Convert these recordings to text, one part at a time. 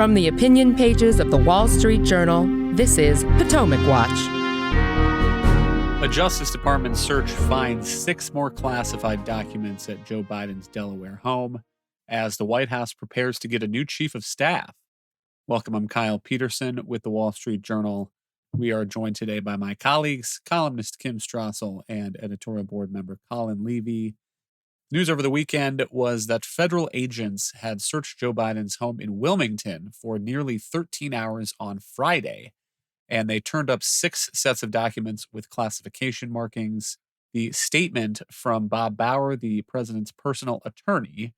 From the opinion pages of the Wall Street Journal, this is Potomac Watch. A Justice Department search finds 6 more classified documents at Joe Biden's Delaware home as the White House prepares to get a new chief of staff. Welcome, I'm Kyle Peterson with the Wall Street Journal. We are joined today by my colleagues, columnist Kim Strassel and editorial board member Colin Levy. News over the weekend was that federal agents had searched Joe Biden's home in Wilmington for nearly 13 hours on Friday, and they turned up 6 sets of documents with classification markings. The statement from Bob Bauer, the president's personal attorney,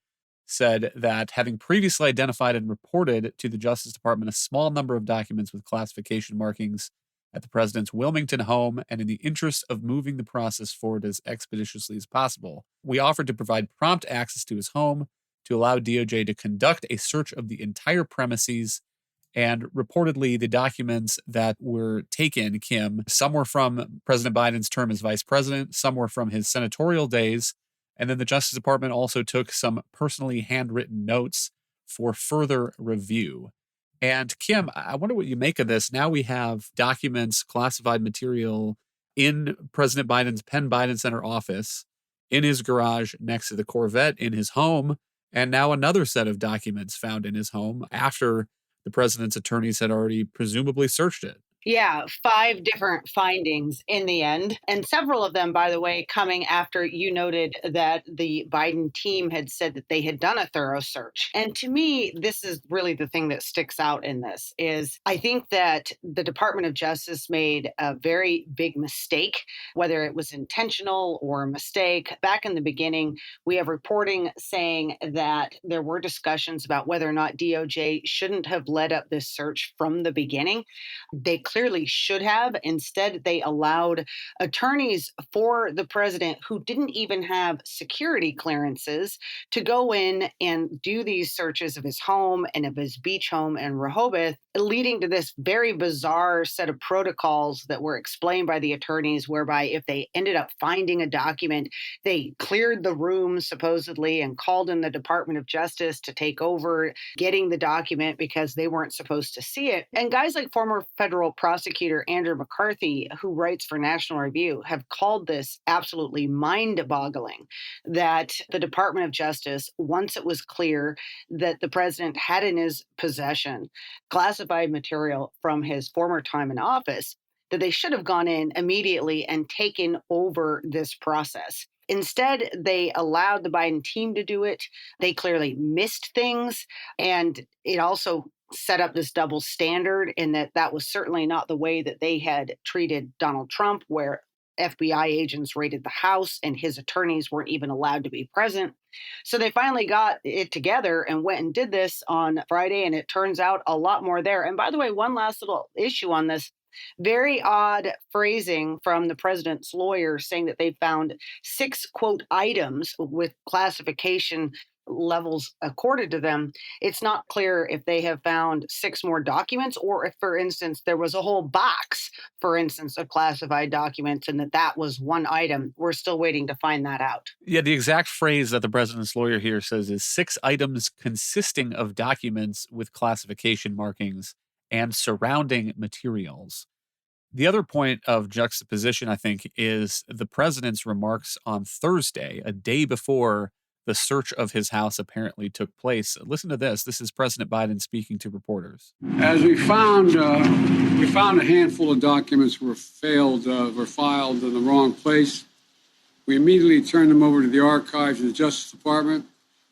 said that having previously identified and reported to the Justice Department a small number of documents with classification markings at the president's Wilmington home, and in the interest of moving the process forward as expeditiously as possible, we offered to provide prompt access to his home to allow DOJ to conduct a search of the entire premises. And reportedly, the documents that were taken, Kim, some were from President Biden's term as vice president, some were from his senatorial days, and then the Justice Department also took some personally handwritten notes for further review. And Kim, I wonder what you make of this. Now we have documents, classified material in President Biden's Penn Biden Center office, in his garage next to the Corvette, in his home, and now another set of documents found in his home after the president's attorneys had already presumably searched it. Yeah, 5 different findings in the end. And several of them, by the way, coming after you noted that the Biden team had said that they had done a thorough search. And to me, this is really the thing that sticks out in this is I think that the Department of Justice made a very big mistake, whether it was intentional or a mistake. Back in the beginning, we have reporting saying that there were discussions about whether or not DOJ shouldn't have led up this search from the beginning. They clearly should have. Instead, they allowed attorneys for the president who didn't even have security clearances to go in and do these searches of his home and of his beach home in Rehoboth, leading to this very bizarre set of protocols that were explained by the attorneys, whereby if they ended up finding a document, they cleared the room supposedly and called in the Department of Justice to take over getting the document because they weren't supposed to see it. And guys like former federal prosecutor Andrew McCarthy, who writes for National Review, have called this absolutely mind-boggling that the Department of Justice, once it was clear that the president had in his possession classified material from his former time in office, that they should have gone in immediately and taken over this process. Instead, they allowed the Biden team to do it. They clearly missed things, and it also set up this double standard in that was certainly not the way that they had treated Donald Trump, where FBI agents raided the house and his attorneys weren't even allowed to be present. So they finally got it together and went and did this on Friday, and it turns out a lot more there. And by the way, one last little issue on this. Very odd phrasing from the president's lawyer saying that they found 6, quote, items with classification levels accorded to them. It's not clear if they have found 6 more documents or if, for instance, there was a whole box, for instance, of classified documents and that was one item. We're still waiting to find that out. Yeah, the exact phrase that the president's lawyer here says is 6 items consisting of documents with classification markings and surrounding materials. The other point of juxtaposition, I think, is the president's remarks on Thursday, a day before the search of his house apparently took place. Listen to this. This is President Biden speaking to reporters. As we found a handful of documents were filed in the wrong place. We immediately turned them over to the archives of the Justice Department.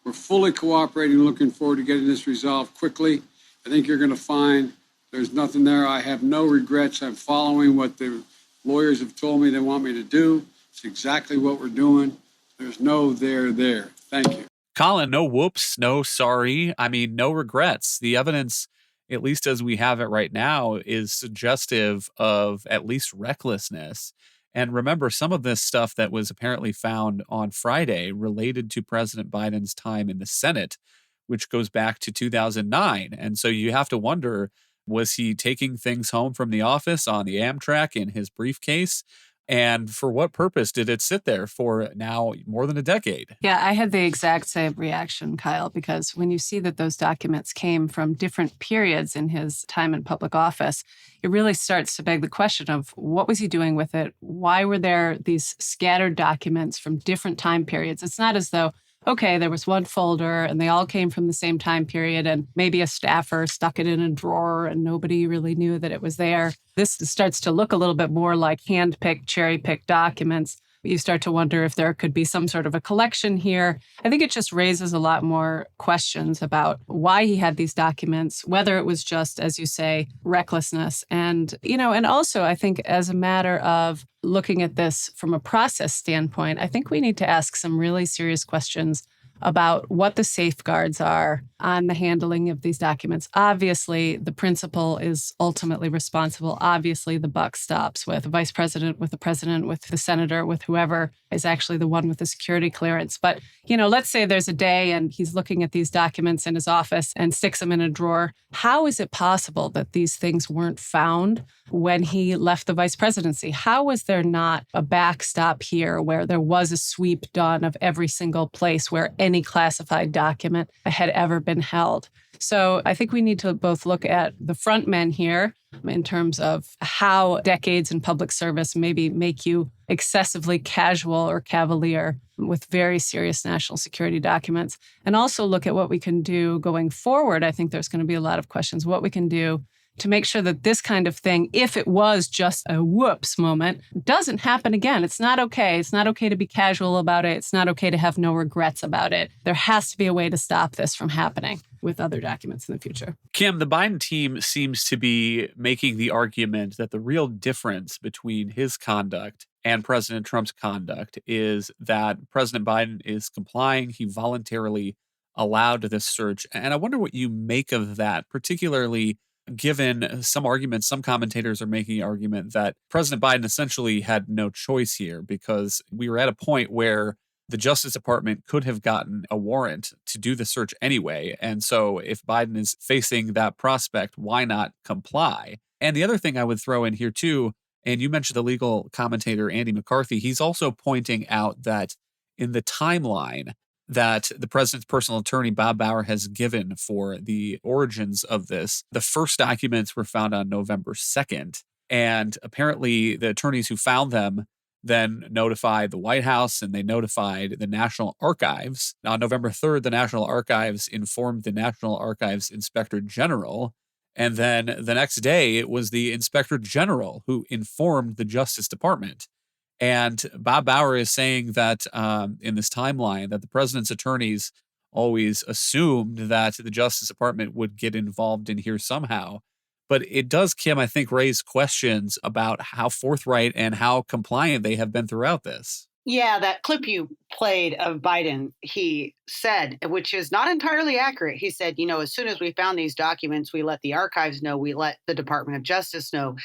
We're fully cooperating and looking forward to getting this resolved quickly. I think you're going to find there's nothing there. I have no regrets. I'm following what the lawyers have told me they want me to do. It's exactly what we're doing. There's no there. Thank you. Colin, no whoops, no sorry. I mean, no regrets. The evidence, at least as we have it right now, is suggestive of at least recklessness. And remember, some of this stuff that was apparently found on Friday related to President Biden's time in the Senate, which goes back to 2009. And so you have to wonder, was he taking things home from the office on the Amtrak in his briefcase? And for what purpose did it sit there for now more than a decade? Yeah, I had the exact same reaction, Kyle, because when you see that those documents came from different periods in his time in public office, it really starts to beg the question of what was he doing with it? Why were there these scattered documents from different time periods? It's not as though, okay, there was one folder and they all came from the same time period and maybe a staffer stuck it in a drawer and nobody really knew that it was there. This starts to look a little bit more like hand-picked, cherry-picked documents. You start to wonder if there could be some sort of a collection here. I think it just raises a lot more questions about why he had these documents, whether it was just, as you say, recklessness. And also I think as a matter of looking at this from a process standpoint, I think we need to ask some really serious questions about what the safeguards are on the handling of these documents. Obviously, the principal is ultimately responsible. Obviously, the buck stops with the vice president, with the president, with the senator, with whoever is actually the one with the security clearance. But, let's say there's a day and he's looking at these documents in his office and sticks them in a drawer. How is it possible that these things weren't found when he left the vice presidency? How was there not a backstop here where there was a sweep done of every single place where any classified document had ever been held? So I think we need to both look at the front men here in terms of how decades in public service maybe make you excessively casual or cavalier with very serious national security documents, and also look at what we can do going forward. I think there's going to be a lot of questions, what we can do to make sure that this kind of thing, if it was just a whoops moment, doesn't happen again. It's not okay. It's not okay to be casual about it. It's not okay to have no regrets about it. There has to be a way to stop this from happening with other documents in the future. Kim, the Biden team seems to be making the argument that the real difference between his conduct and President Trump's conduct is that President Biden is complying. He voluntarily allowed this search. And I wonder what you make of that, particularly given some arguments, some commentators are making the argument that President Biden essentially had no choice here because we were at a point where the Justice Department could have gotten a warrant to do the search anyway. And so if Biden is facing that prospect, why not comply? And the other thing I would throw in here too, and you mentioned the legal commentator, Andy McCarthy, he's also pointing out that in the timeline that the president's personal attorney, Bob Bauer, has given for the origins of this, the first documents were found on November 2nd. And apparently the attorneys who found them then notified the White House and they notified the National Archives. On November 3rd, the National Archives informed the National Archives Inspector General. And then the next day, it was the Inspector General who informed the Justice Department. And Bob Bauer is saying that in this timeline that the president's attorneys always assumed that the Justice Department would get involved in here somehow. But it does, Kim, I think, raise questions about how forthright and how compliant they have been throughout this. Yeah, that clip you played of Biden, he said, which is not entirely accurate. He said, as soon as we found these documents, we let the archives know, we let the Department of Justice know.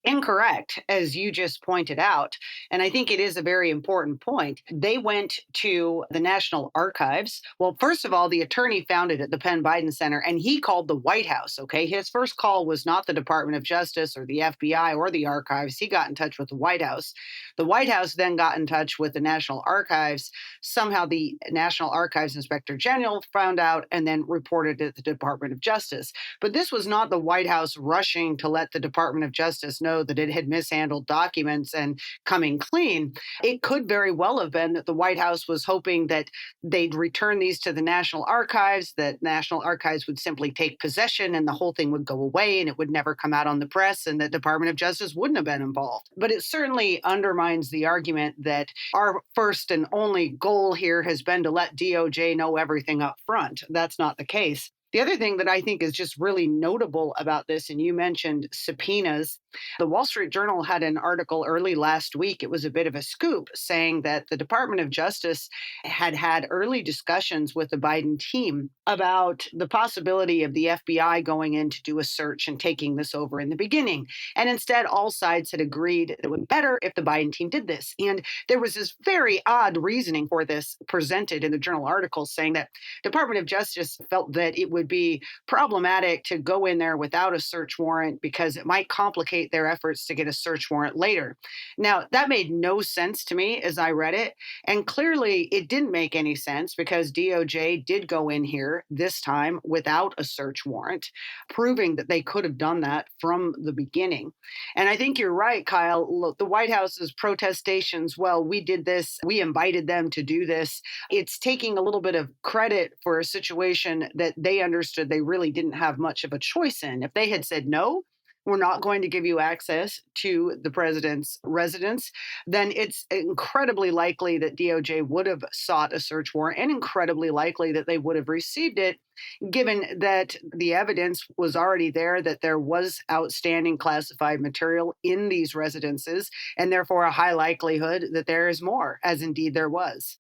Incorrect, as you just pointed out. And I think it is a very important point. They went to the National Archives. Well, first of all, the attorney found it at the Penn Biden Center, and he called the White House, okay? His first call was not the Department of Justice or the FBI or the archives. He got in touch with the White House. The White House then got in touch with the National Archives. Somehow the National Archives Inspector General found out and then reported it to the Department of Justice. But this was not the White House rushing to let the Department of Justice know that it had mishandled documents and coming clean. It could very well have been that the White House was hoping that they'd return these to the National Archives, that National Archives would simply take possession and the whole thing would go away and it would never come out on the press and the Department of Justice wouldn't have been involved. But it certainly undermines the argument that our first and only goal here has been to let DOJ know everything up front. That's not the case. The other thing that I think is just really notable about this, and you mentioned subpoenas, the Wall Street Journal had an article early last week. It was a bit of a scoop saying that the Department of Justice had early discussions with the Biden team about the possibility of the FBI going in to do a search and taking this over in the beginning. And instead, all sides had agreed it would be better if the Biden team did this. And there was this very odd reasoning for this presented in the Journal article saying that Department of Justice felt that it would be problematic to go in there without a search warrant because it might complicate duplicate their efforts to get a search warrant later. Now, that made no sense to me as I read it. And clearly, it didn't make any sense because DOJ did go in here this time without a search warrant, proving that they could have done that from the beginning. And I think you're right, Kyle. Look, the White House's protestations, well, we did this, we invited them to do this. It's taking a little bit of credit for a situation that they understood they really didn't have much of a choice in. If they had said no, we're not going to give you access to the president's residence, then it's incredibly likely that DOJ would have sought a search warrant and incredibly likely that they would have received it, given that the evidence was already there that there was outstanding classified material in these residences, and therefore a high likelihood that there is more, as indeed there was.